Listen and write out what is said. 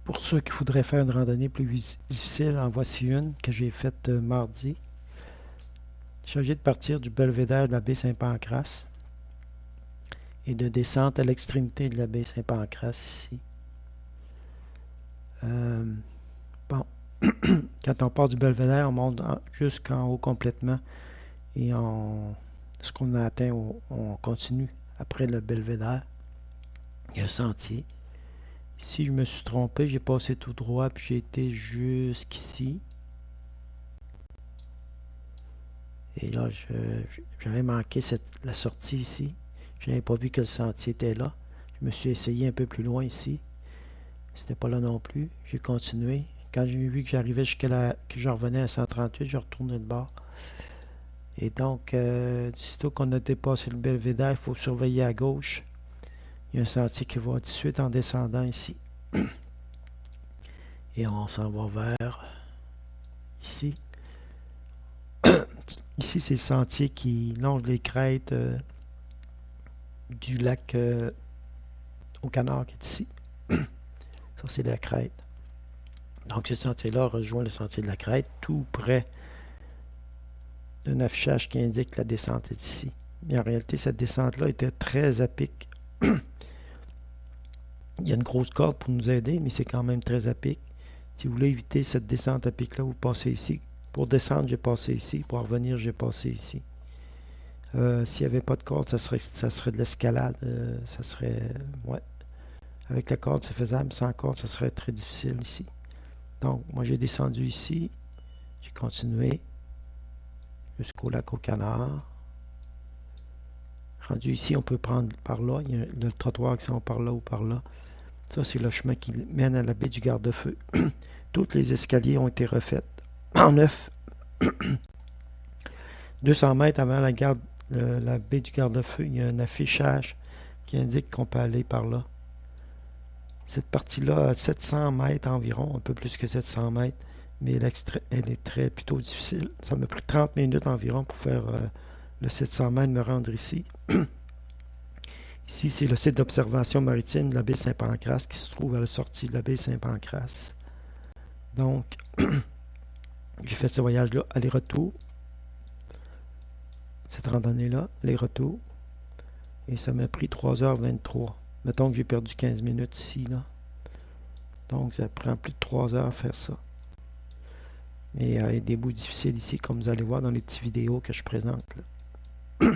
Pour ceux qui voudraient faire une randonnée plus difficile, en voici une que j'ai faite mardi. Il s'agit de partir du belvédère de la baie Saint-Pancrace et de descendre à l'extrémité de la baie Saint-Pancrace ici. Bon, quand on part du belvédère, on monte jusqu'en haut complètement et ce qu'on a atteint, on continue après le belvédère. Il y a un sentier. Ici, je me suis trompé, j'ai passé tout droit puis j'ai été jusqu'ici. Et là, j'avais manqué la sortie ici. Je n'avais pas vu que le sentier était là. Je me suis essayé un peu plus loin ici. C'était pas là non plus. J'ai continué. Quand j'ai vu que j'arrivais que je revenais à 138, je retournais de bord. Et donc, aussitôt qu'on a dépassé le belvédère, il faut surveiller à gauche. Il y a un sentier qui va tout de suite en descendant ici. Et on s'en va vers ici. Ici, c'est le sentier qui longe les crêtes du lac au Canard qui est ici. Ça, c'est la crête. Donc, ce sentier-là rejoint le sentier de la crête, tout près d'un affichage qui indique que la descente est ici. Mais en réalité, cette descente-là était très à pic. Il y a une grosse corde pour nous aider, mais c'est quand même très à pic. Si vous voulez éviter cette descente à pic-là, vous passez ici. Pour descendre, j'ai passé ici. Pour revenir, j'ai passé ici. S'il n'y avait pas de corde, ça serait de l'escalade. Ça serait... Ouais. Avec la corde, c'est faisable. Sans corde, ça serait très difficile ici. Donc, moi, j'ai descendu ici. J'ai continué jusqu'au lac au Canard. Rendu ici, on peut prendre par là. Il y a le trottoir qui s'en va par là ou par là. Ça, c'est le chemin qui mène à la baie du Garde-Feu. Tous les escaliers ont été refaits en neuf. 200 mètres avant la baie du Garde-Feu, il y a un affichage qui indique qu'on peut aller par là. Cette partie-là a 700 mètres environ, un peu plus que 700 mètres, mais elle est plutôt difficile. Ça m'a pris 30 minutes environ pour faire le 700 mètres, me rendre ici. Ici, c'est le site d'observation maritime de la baie Saint-Pancrace qui se trouve à la sortie de la baie Saint-Pancrace. Donc, j'ai fait ce voyage-là, aller-retour. Cette randonnée-là, aller-retour. Et ça m'a pris 3h23. Mettons que j'ai perdu 15 minutes ici, là. Donc, ça prend plus de 3 heures à faire ça. Et il y a des bouts difficiles ici, comme vous allez voir dans les petites vidéos que je présente, là.